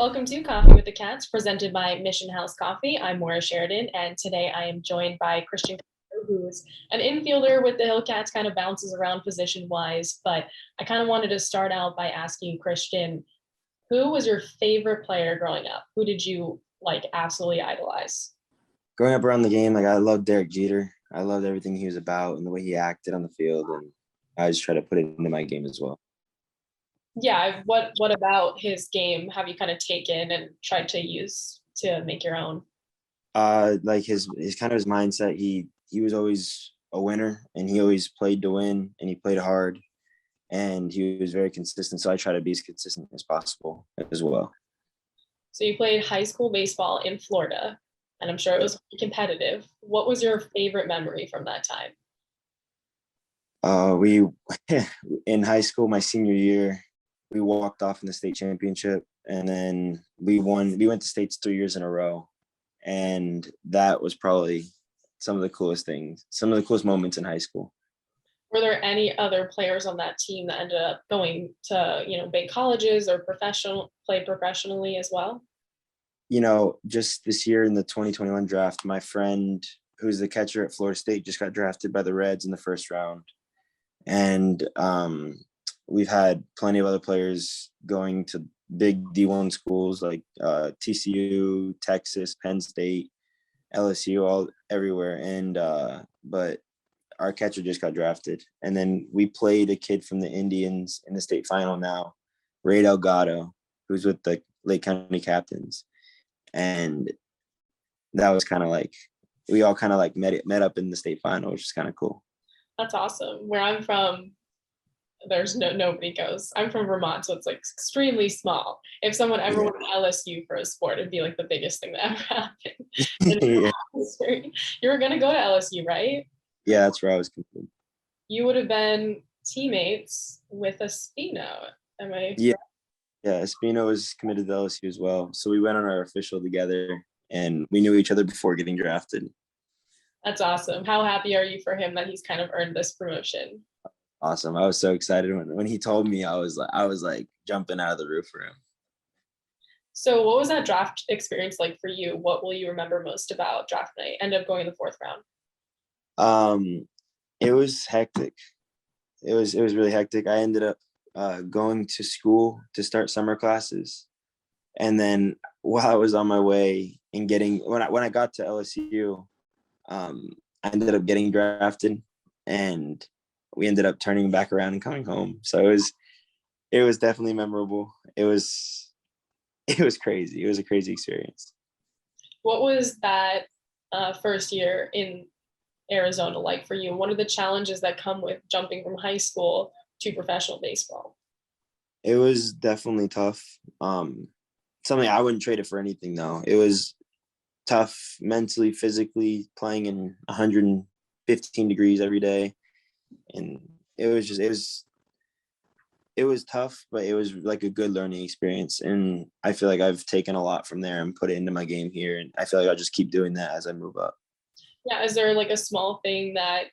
Welcome to Coffee with the Cats, presented by Mission House Coffee. I'm Maura Sheridan, and today I am joined by Christian Cairo, who's an infielder with the Hillcats, kind of bounces around position-wise. But I kind of wanted to start out by asking you, Christian, who was your favorite player growing up? Who did you absolutely idolize? Growing up around the game, I loved Derek Jeter. I loved everything he was about and the way he acted on the field, and I just try to put it into my game as well. Yeah, what about his game have you kind of taken and tried to use to make your own? Like his kind of his mindset. He was always a winner, and he always played to win, and he played hard, and he was very consistent. So I try to be as consistent as possible as well. So you played high school baseball in Florida, and I'm sure it was competitive. What was your favorite memory from that time? We in high school, my senior year, we walked off in the state championship, and then we won. We went to states 3 years in a row, and that was probably some of the coolest things, some of the coolest moments in high school. Were there any other players on that team that ended up going to, big colleges or play professionally as well? Just this year in the 2021 draft, my friend who's the catcher at Florida State just got drafted by the Reds in the first round. And we've had plenty of other players going to big D1 schools like TCU, Texas, Penn State, LSU, all everywhere. And but our catcher just got drafted. And then we played a kid from the Indians in the state final now, Ray Delgado, who's with the Lake County Captains. And that was kind of like, we all kind of like met up in the state final, which is kind of cool. That's awesome. Where I'm from, there's nobody goes. I'm from Vermont, so it's extremely small. If someone ever went to LSU for a sport, it'd be the biggest thing that ever happened. Yeah. You were gonna go to LSU, right? Yeah, that's where I was competing. You would have been teammates with Espino. Am I? Yeah. Yeah, Espino was committed to LSU as well. So we went on our official together, and we knew each other before getting drafted. That's awesome. How happy are you for him that he's kind of earned this promotion? Awesome. I was so excited when he told me. I was like jumping out of the roof for him. So what was that draft experience like for you? What will you remember most about draft night? End up going in the fourth round. It was hectic. It was really hectic. I ended up going to school to start summer classes, and then while I was on my way and when I got to LSU, I ended up getting drafted, and we ended up turning back around and coming home. So it was definitely memorable. It was crazy. It was a crazy experience. What was that first year in Arizona like for you? What are the challenges that come with jumping from high school to professional baseball? It was definitely tough. Something I wouldn't trade it for anything though. It was tough mentally, physically, playing in 115 degrees every day. And it was tough, but it was like a good learning experience. And I feel like I've taken a lot from there and put it into my game here. And I feel like I'll just keep doing that as I move up. Yeah. Is there a small thing that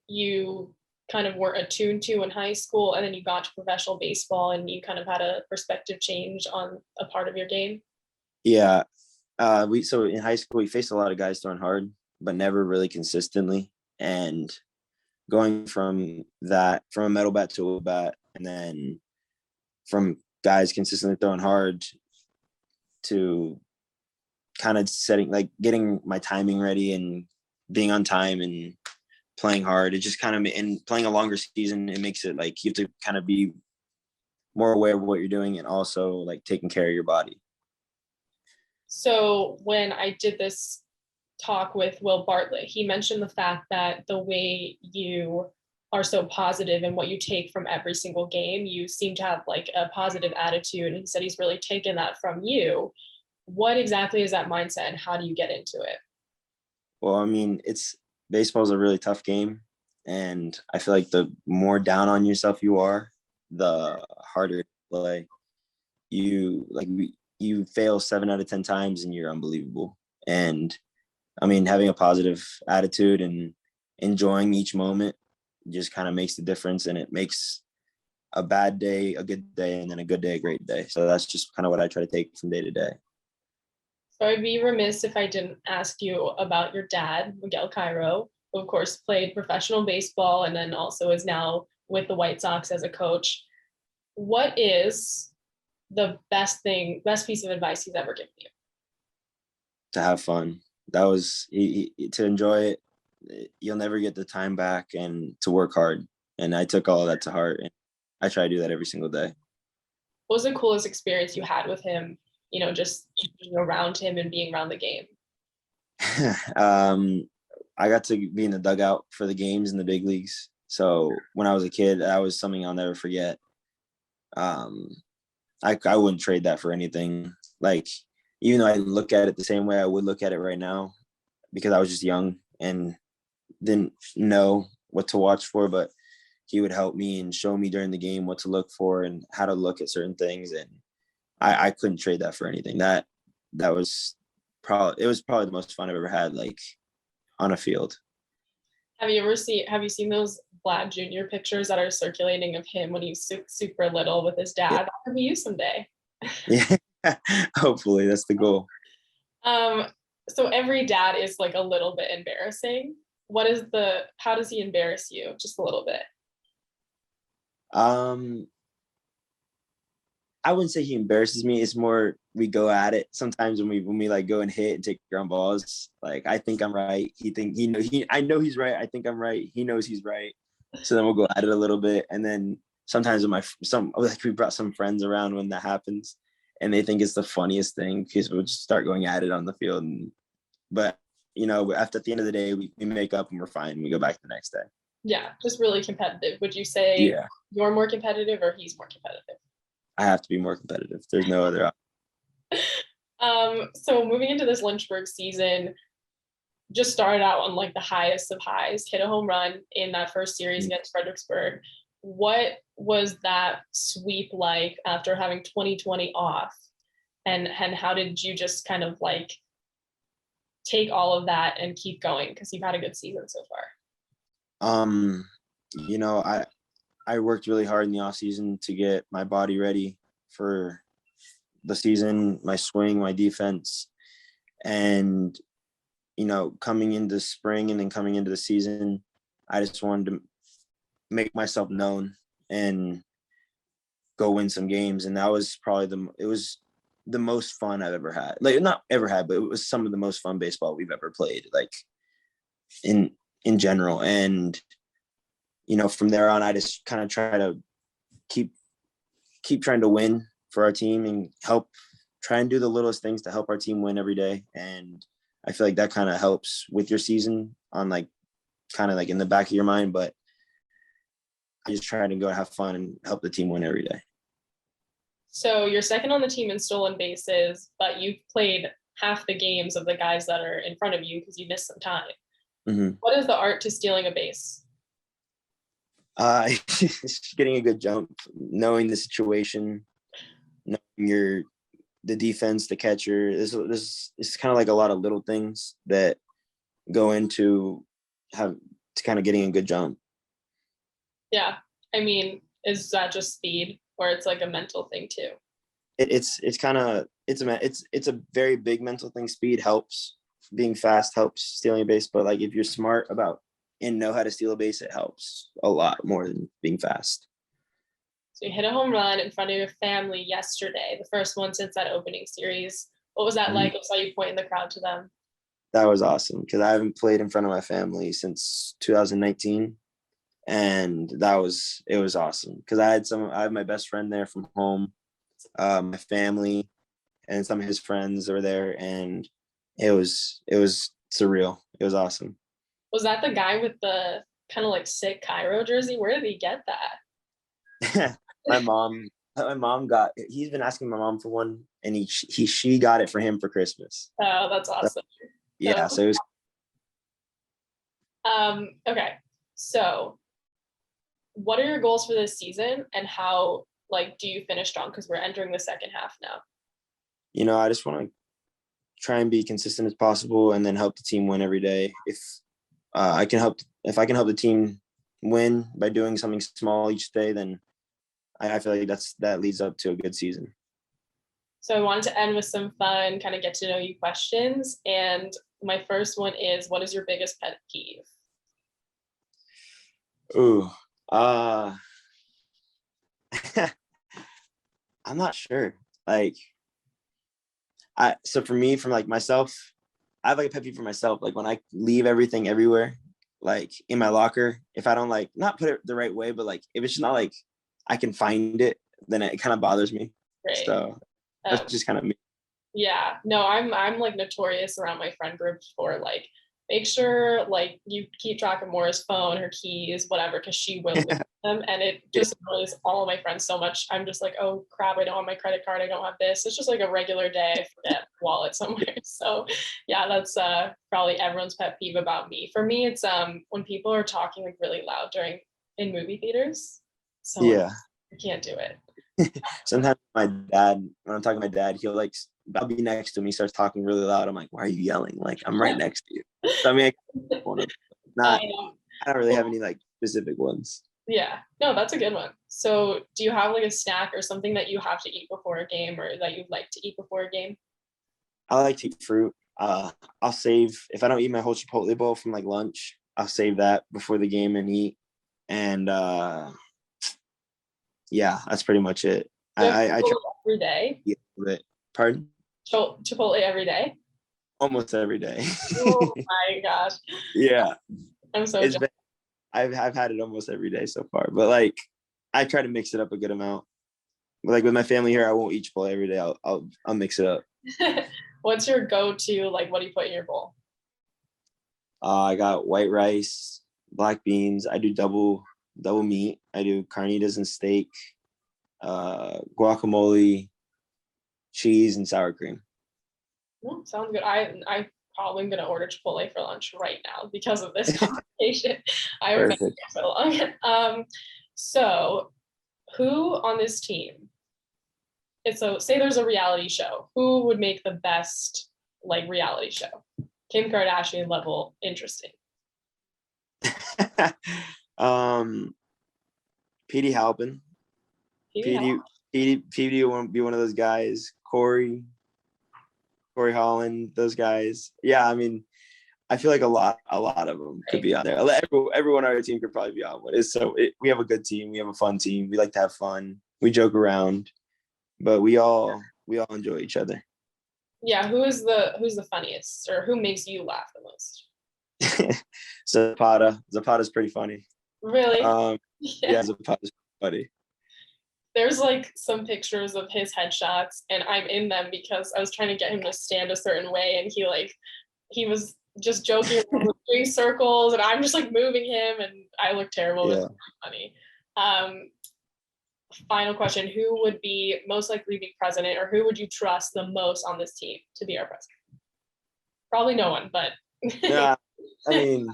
you kind of weren't attuned to in high school and then you got to professional baseball and you kind of had a perspective change on a part of your game? Yeah. So in high school, we faced a lot of guys throwing hard, but never really consistently. And going from a metal bat to a bat, and then from guys consistently throwing hard to kind of getting my timing ready and being on time and playing hard. It just kind of, and playing a longer season, it makes it like you have to kind of be more aware of what you're doing and also taking care of your body. So when I did this talk with Will Bartlett, he mentioned the fact that the way you are so positive and what you take from every single game, you seem to have a positive attitude. And he said he's really taken that from you. What exactly is that mindset and how do you get into it? Well, I mean, baseball is a really tough game. And I feel like the more down on yourself you are, the harder to play. You fail 7 out of 10 times and you're unbelievable. And I mean, having a positive attitude and enjoying each moment just kind of makes the difference, and it makes a bad day, a good day, and then a good day, a great day. So that's just kind of what I try to take from day to day. So I'd be remiss if I didn't ask you about your dad, Miguel Cairo, who of course played professional baseball and then also is now with the White Sox as a coach. What is the best piece of advice he's ever given you? To have fun. That was to enjoy it. You'll never get the time back, and to work hard. And I took all of that to heart, and I try to do that every single day. What was the coolest experience you had with him, just being around him and being around the game? I got to be in the dugout for the games in the big leagues. So when I was a kid, that was something I'll never forget. I wouldn't trade that for anything. Like, even though I didn't look at it the same way I would look at it right now, because I was just young and didn't know what to watch for, but he would help me and show me during the game what to look for and how to look at certain things. And I couldn't trade that for anything. That was probably the most fun I've ever had, like, on a field. Have you seen those Vlad Jr. pictures that are circulating of him when he's super little with his dad? Yeah. That could be you someday. Yeah, hopefully that's the goal. So every dad is like a little bit embarrassing. How does he embarrass you? Just a little bit. I wouldn't say he embarrasses me. It's more we go at it. Sometimes when we like go and hit and take ground balls, like I think I'm right. I know he's right. I think I'm right. He knows he's right. So then we'll go at it a little bit. And then sometimes we brought some friends around when that happens, and they think it's the funniest thing because we'll just start going at it on the field. But at the end of the day, we make up and we're fine. We go back the next day. Yeah, just really competitive. Would you say you're more competitive or he's more competitive? I have to be more competitive. There's no other option. So moving into this Lynchburg season, just started out on like the highest of highs, hit a home run in that first series against Fredericksburg. What was that sweep like after having 2020 off? And how did you just kind of like take all of that and keep going? Because you've had a good season so far. I worked really hard in the off season to get my body ready for the season, my swing, my defense, and coming into spring and then coming into the season, I just wanted to make myself known and go win some games. And that was probably it was the most fun I've ever had. Like, not ever had, but it was some of the most fun baseball we've ever played, like in general. And from there on, I just kind of try to keep trying to win for our team and try and do the littlest things to help our team win every day. And I feel like that kind of helps with your season on kind of like in the back of your mind, but I just try to go have fun and help the team win every day. So you're second on the team in stolen bases, but you've played half the games of the guys that are in front of you because you missed some time. Mm-hmm. What is the art to stealing a base? Getting a good jump, knowing the situation, knowing the defense, the catcher. This is kind of like a lot of little things that go into kind of getting a good jump. Yeah, I mean, is that just speed, or it's like a mental thing too? It's a very big mental thing. Speed helps. Being fast helps stealing a base, but like if you're smart about and know how to steal a base, it helps a lot more than being fast. So you hit a home run in front of your family yesterday, the first one since that opening series. What was that like? I saw you point in the crowd to them. That was awesome because I haven't played in front of my family since 2019. And it was awesome because I had my best friend there from home, my family, and some of his friends were there, and it was surreal. It was awesome. Was that the guy with the kind of like sick Cairo jersey? Where did he get that? My mom he's been asking my mom for one, and she got it for him for Christmas. Oh, that's awesome. So it was. Okay. So what are your goals for this season, and how do you finish strong? Because we're entering the second half now. I just want to try and be consistent as possible and then help the team win every day. If I can help the team win by doing something small each day, then I feel like that leads up to a good season. So I wanted to end with some fun, kind of get to know you questions. And my first one is, what is your biggest pet peeve? Ooh, I'm not sure. Like, so for me, from like myself, I have like a pet peeve for myself. Like when I leave everything everywhere, like in my locker, if I don't like not put it the right way, but like if it's just not like I can find it, then it kind of bothers me. Right. So that's just kind of me. Yeah, no, I'm like notorious around my friend group for like make sure like you keep track of Maura's phone, her keys, whatever, because she will lose them, and it just annoys all of my friends so much. I'm just like, oh crap, I don't have my credit card, I don't have this. It's just like a regular day. I forget wallet somewhere. So yeah, that's probably everyone's pet peeve about me. For me, it's when people are talking like really loud during in movie theaters. So Yeah. I can't do it. Sometimes my dad, when I'm talking to my dad, he'll like, I'll be next to him. He starts talking really loud. I'm like, why are you yelling? Like, I'm right next to you. So I mean, I don't really have any like specific ones. Yeah, no, that's a good one. So do you have like a snack or something that you have to eat before a game or that you'd like to eat before a game? I like to eat fruit. I'll save, if I don't eat my whole Chipotle bowl from like lunch, I'll save that before the game and eat. And yeah, that's pretty much it. I try every day. to eat a little bit. Pardon? Chipotle every day. Almost every day. Oh my gosh. Yeah. I'm so It's been, I've had it almost every day so far, but like I try to mix it up a good amount. But like with my family here, I won't eat Chipotle every day. I'll mix it up. What's your go-to? Like, what do you put in your bowl? I got white rice, black beans. I do double meat. I do carnitas and steak, guacamole, cheese, and sour cream. Sounds good. I probably gonna order Chipotle for lunch right now because of this conversation. I haven't been here so long. So who on this team? So say there's a reality show. Who would make the best like reality show? Kim Kardashian level interesting. Petey Halpin. Petey won't be one of those guys. Corey Holland, those guys. Yeah, I mean, I feel like a lot of them could be on there. Everyone on our team could probably be on one. We have a good team. We have a fun team. We like to have fun. We joke around, but we all enjoy each other. Yeah, who's the funniest, or who makes you laugh the most? Zapata's pretty funny. Really? Yeah, Zapata's funny. There's like some pictures of his headshots, and I'm in them because I was trying to get him to stand a certain way, and he was just joking, doing circles, and I'm just like moving him, and I look terrible. Yeah. It's really funny. Final question: who would be most likely to be president, or who would you trust the most on this team to be our president? Probably no one, but yeah, I mean,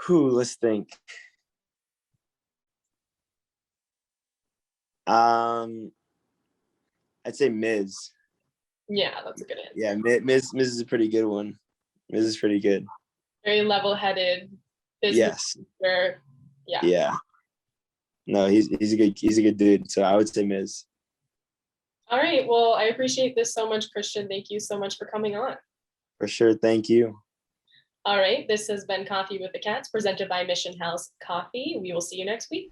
let's think. I'd say Miz. Yeah, that's a good answer. Yeah, Miz is a pretty good one. Miz is pretty good. Very level-headed. Yes. Yeah. Yeah. No, he's a good dude. So I would say Miz. All right. Well, I appreciate this so much, Christian. Thank you so much for coming on. For sure. Thank you. All right. This has been Coffee with the Cats, presented by Mission House Coffee. We will see you next week.